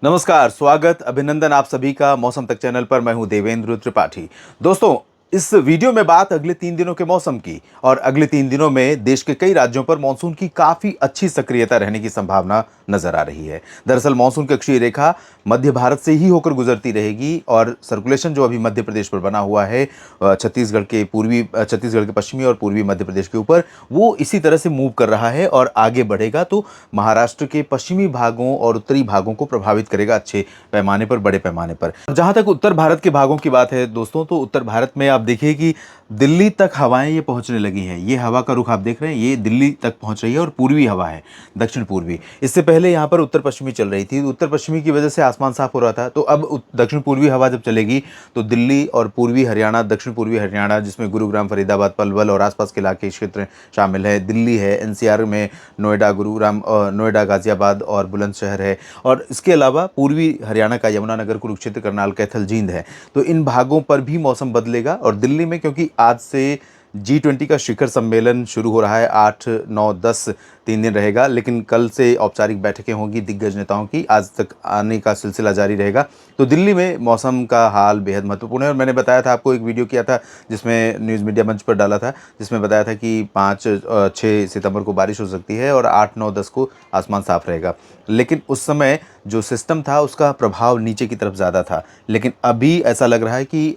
नमस्कार, स्वागत, अभिनंदन आप सभी का मौसम तक चैनल पर। मैं हूं देवेंद्र त्रिपाठी। दोस्तों, इस वीडियो में बात अगले 3 दिनों के मौसम की और अगले 3 दिनों में देश के कई राज्यों पर मानसून की काफी अच्छी सक्रियता रहने की संभावना नजर आ रही है। दरअसल मानसून की अक्षीय रेखा मध्य भारत से ही होकर गुजरती रहेगी और सर्कुलेशन जो अभी मध्य प्रदेश पर बना हुआ है, छत्तीसगढ़ के पश्चिमी और पूर्वी मध्य प्रदेश के ऊपर, वो इसी तरह से मूव कर रहा है और आगे बढ़ेगा तो महाराष्ट्र के पश्चिमी भागों और उत्तरी भागों को प्रभावित करेगा अच्छे पैमाने पर, बड़े पैमाने पर। जहां तक उत्तर भारत के भागों की बात है दोस्तों, तो उत्तर भारत में आप देखिए कि दिल्ली तक हवाएं ये पहुंचने लगी हैं। ये हवा का रुख आप देख रहे हैं, ये दिल्ली तक पहुंच रही है और पूर्वी हवा है, दक्षिण पूर्वी। इससे पहले यहाँ पर उत्तर पश्चिमी चल रही थी। उत्तर पश्चिमी की वजह से आसमान साफ हो रहा था, तो अब दक्षिण पूर्वी हवा जब चलेगी तो दिल्ली और पूर्वी हरियाणा, दक्षिण पूर्वी हरियाणा जिसमें गुरुग्राम, फरीदाबाद, पलवल और आसपास के इलाके क्षेत्र शामिल है, दिल्ली है, एनसीआर में नोएडा, गुरुग्राम, नोएडा, गाजियाबाद और बुलंदशहर है, और इसके अलावा पूर्वी हरियाणा का यमुनानगर, कुरुक्षेत्र, करनाल, कैथल, जींद है। तो इन भागों पर भी मौसम बदलेगा। और दिल्ली में क्योंकि आज से G20 का शिखर सम्मेलन शुरू हो रहा है, 8, 9, 10 3 दिन रहेगा, लेकिन कल से औपचारिक बैठकें होंगी दिग्गज नेताओं की, आज तक आने का सिलसिला जारी रहेगा। तो दिल्ली में मौसम का हाल बेहद महत्वपूर्ण है और मैंने बताया था आपको, एक वीडियो किया था जिसमें न्यूज़ मीडिया मंच पर डाला था, जिसमें बताया था कि 5-6 सितंबर को बारिश हो सकती है और 8, 9, 10 को आसमान साफ रहेगा। लेकिन उस समय जो सिस्टम था उसका प्रभाव नीचे की तरफ ज़्यादा था, लेकिन अभी ऐसा लग रहा है कि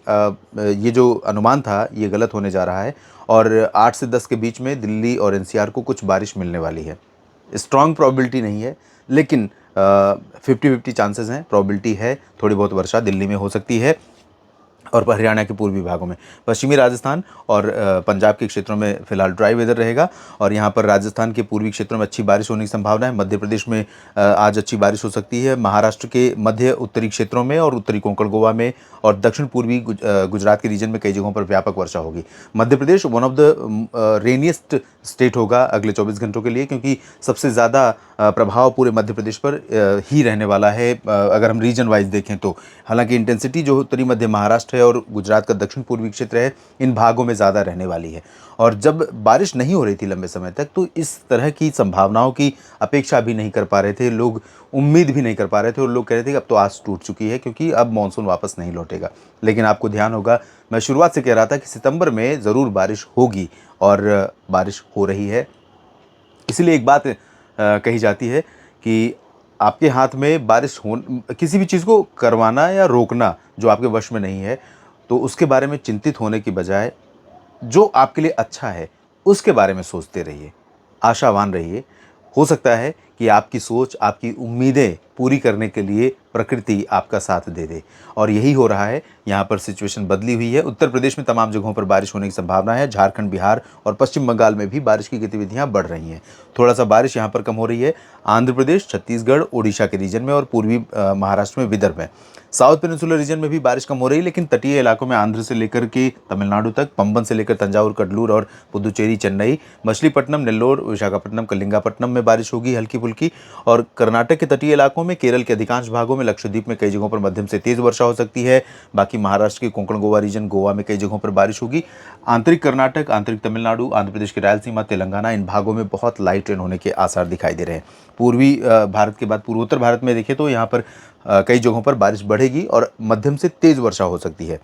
ये जो अनुमान था ये गलत होने जा रहा है और 8 से 10 के बीच में दिल्ली और एनसीआर को कुछ बारिश मिलने वाली है। स्ट्रॉन्ग प्रोबेबिलिटी नहीं है, लेकिन 50-50 चांसेस हैं, प्रोबेबिलिटी है, थोड़ी बहुत वर्षा दिल्ली में हो सकती है और हरियाणा के पूर्वी भागों में। पश्चिमी राजस्थान और पंजाब के क्षेत्रों में फिलहाल ड्राई वेदर रहेगा और यहाँ पर राजस्थान के पूर्वी क्षेत्रों में अच्छी बारिश होने की संभावना है। मध्य प्रदेश में आज अच्छी बारिश हो सकती है। महाराष्ट्र के मध्य उत्तरी क्षेत्रों में और उत्तरी कोंकण गोवा में और दक्षिण पूर्वी गुजरात के रीजन में कई जगहों पर व्यापक वर्षा होगी। Madhya Pradesh one of the rainiest state होगा अगले 24 घंटों के लिए, क्योंकि सबसे ज़्यादा प्रभाव पूरे मध्य प्रदेश पर ही रहने वाला है अगर हम रीजन वाइज देखें तो। हालांकि इंटेंसिटी जो उत्तरी मध्य महाराष्ट्र है और गुजरात का दक्षिण पूर्वी क्षेत्र है, इन भागों में ज़्यादा रहने वाली है। और जब बारिश नहीं हो रही थी लंबे समय तक, तो इस तरह की संभावनाओं की अपेक्षा भी नहीं कर पा रहे थे लोग, उम्मीद भी नहीं कर पा रहे थे और लोग कह रहे थे कि अब तो आस टूट चुकी है क्योंकि अब मानसून वापस नहीं लौटेगा। लेकिन आपको ध्यान होगा, मैं शुरुआत से कह रहा था कि सितंबर में ज़रूर बारिश होगी और बारिश हो रही है। इसलिए एक बात कही जाती है कि आपके हाथ में बारिश हो, किसी भी चीज़ को करवाना या रोकना जो आपके वश में नहीं है, तो उसके बारे में चिंतित होने की बजाय जो आपके लिए अच्छा है उसके बारे में सोचते रहिए, आशावान रहिए। हो सकता है कि आपकी सोच, आपकी उम्मीदें पूरी करने के लिए प्रकृति आपका साथ दे दे, और यही हो रहा है। यहाँ पर सिचुएशन बदली हुई है। उत्तर प्रदेश में तमाम जगहों पर बारिश होने की संभावना है। झारखंड, बिहार और पश्चिम बंगाल में भी बारिश की गतिविधियाँ बढ़ रही हैं। थोड़ा सा बारिश यहाँ पर कम हो रही है आंध्र प्रदेश, छत्तीसगढ़, ओडिशा के रीजन में और पूर्वी महाराष्ट्र में, विदर्भ में। साउथ पेनिनसुलर रीजन में भी बारिश कम हो रही है, लेकिन तटीय इलाकों में आंध्र से लेकर के तमिलनाडु तक, पंबन से लेकर तंजावुर, कडलूर और पुदुचेरी, चेन्नई, मछलीपट्टनम, नेल्लोर, विशाखापट्टनम, कलिंगापट्टनम में बारिश होगी हल्की फुल्की। और कर्नाटक के तटीय इलाकों में, केरल के अधिकांश भागों में, लक्षद्वीप में कई जगहों पर मध्यम से तेज वर्षा हो सकती है। बाकी महाराष्ट्र के कोंकण गोवा रीजन, गोवा में कई जगहों पर बारिश होगी। आंतरिक कर्नाटक, आंतरिक तमिलनाडु, आंध्र प्रदेश की रायलसीमा, तेलंगाना, इन भागों में बहुत लाइट रेन होने के आसार दिखाई दे रहे हैं। पूर्वी भारत के बाद पूर्वोत्तर भारत में देखें तो यहाँ पर कई जगहों पर बारिश बढ़ेगी और मध्यम से तेज वर्षा हो सकती है।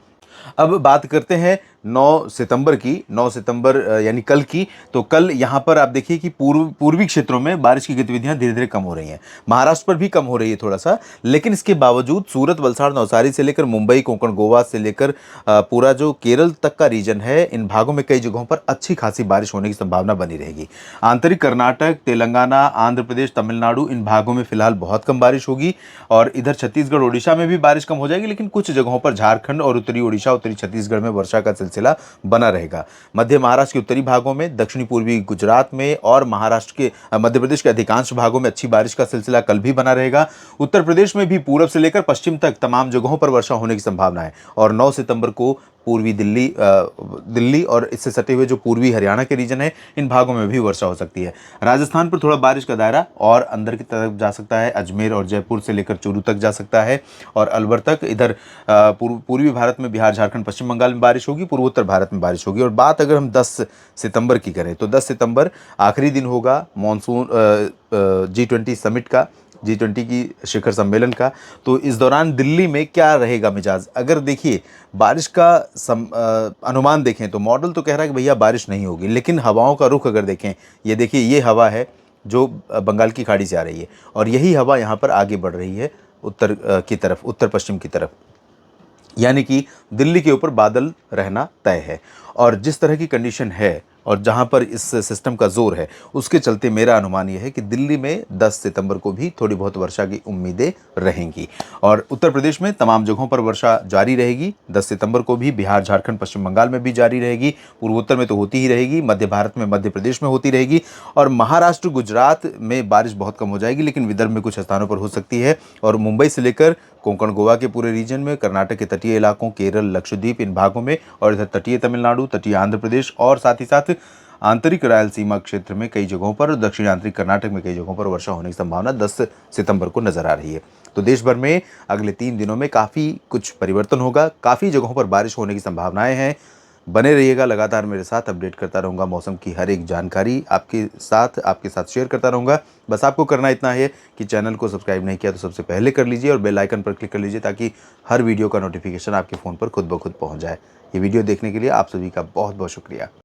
अब बात करते हैं 9 सितंबर की। 9 सितंबर यानी कल की। तो कल यहाँ पर आप देखिए कि पूर्वी क्षेत्रों में बारिश की गतिविधियाँ धीरे धीरे कम हो रही हैं। महाराष्ट्र पर भी कम हो रही है थोड़ा सा, लेकिन इसके बावजूद सूरत, वलसाड़, नवसारी से लेकर मुंबई, कोंकण गोवा से लेकर पूरा जो केरल तक का रीजन है, इन भागों में कई जगहों पर अच्छी खासी बारिश होने की संभावना बनी रहेगी। आंतरिक कर्नाटक, तेलंगाना, आंध्र प्रदेश, तमिलनाडु, इन भागों में फिलहाल बहुत कम बारिश होगी और इधर छत्तीसगढ़, ओडिशा में भी बारिश कम हो जाएगी, लेकिन कुछ जगहों पर झारखंड और उत्तरी ओडिशा, उत्तरी छत्तीसगढ़ में वर्षा का सिलसिला बना रहेगा। मध्य महाराष्ट्र के उत्तरी भागों में, दक्षिणी पूर्वी गुजरात में और महाराष्ट्र के मध्य प्रदेश के अधिकांश भागों में अच्छी बारिश का सिलसिला कल भी बना रहेगा। उत्तर प्रदेश में भी पूरब से लेकर पश्चिम तक तमाम जगहों पर वर्षा होने की संभावना है और 9 सितंबर को पूर्वी दिल्ली और इससे सटे हुए जो पूर्वी हरियाणा के रीजन है, इन भागों में भी वर्षा हो सकती है। राजस्थान पर थोड़ा बारिश का दायरा और अंदर की तरफ जा सकता है, अजमेर और जयपुर से लेकर चूरू तक जा सकता है और अलवर तक। इधर पूर्वी भारत में बिहार, झारखंड, पश्चिम बंगाल में बारिश होगी, पूर्वोत्तर भारत में बारिश होगी। और बात अगर हम 10 सितंबर की करें तो 10 सितंबर आखिरी दिन होगा मानसून G20 समिट का G20 की शिखर सम्मेलन का। तो इस दौरान दिल्ली में क्या रहेगा मिजाज? अगर देखिए बारिश का अनुमान देखें तो मॉडल तो कह रहा है कि भैया बारिश नहीं होगी, लेकिन हवाओं का रुख अगर देखें, ये देखिए ये हवा है जो बंगाल की खाड़ी से आ रही है और यही हवा यहाँ पर आगे बढ़ रही है उत्तर की तरफ, उत्तर पश्चिम की तरफ। यानी कि दिल्ली के ऊपर बादल रहना तय है। और जिस तरह की कंडीशन है और जहां पर इस सिस्टम का जोर है, उसके चलते मेरा अनुमान यह है कि दिल्ली में 10 सितंबर को भी थोड़ी बहुत वर्षा की उम्मीदें रहेंगी। और उत्तर प्रदेश में तमाम जगहों पर वर्षा जारी रहेगी 10 सितंबर को भी। बिहार, झारखंड, पश्चिम बंगाल में भी जारी रहेगी। पूर्वोत्तर में तो होती ही रहेगी, मध्य भारत में, मध्य प्रदेश में होती रहेगी। और महाराष्ट्र, गुजरात में बारिश बहुत कम हो जाएगी, लेकिन विदर्भ में कुछ स्थानों पर हो सकती है। और मुंबई से लेकर कोंकण, गोवा के पूरे रीजन में, कर्नाटक के तटीय इलाकों, केरल, लक्षद्वीप, इन भागों में, और इधर तटीय तमिलनाडु, तटीय आंध्र प्रदेश और साथ ही साथ आंतरिक रायलसीमा क्षेत्र में कई जगहों पर, दक्षिण आंतरिक कर्नाटक में कई जगहों पर वर्षा होने की संभावना 10 सितंबर को नजर आ रही है। तो देश भर में अगले 3 दिनों में काफ़ी कुछ परिवर्तन होगा, काफ़ी जगहों पर बारिश होने की संभावनाएं हैं। बने रहिएगा लगातार मेरे साथ, अपडेट करता रहूँगा मौसम की हर एक जानकारी आपके साथ शेयर करता रहूँगा। बस आपको करना इतना है कि चैनल को सब्सक्राइब नहीं किया तो सबसे पहले कर लीजिए और बेल आइकन पर क्लिक कर लीजिए, ताकि हर वीडियो का नोटिफिकेशन आपके फ़ोन पर खुद ब खुद पहुँच जाए। ये वीडियो देखने के लिए आप सभी का बहुत बहुत शुक्रिया।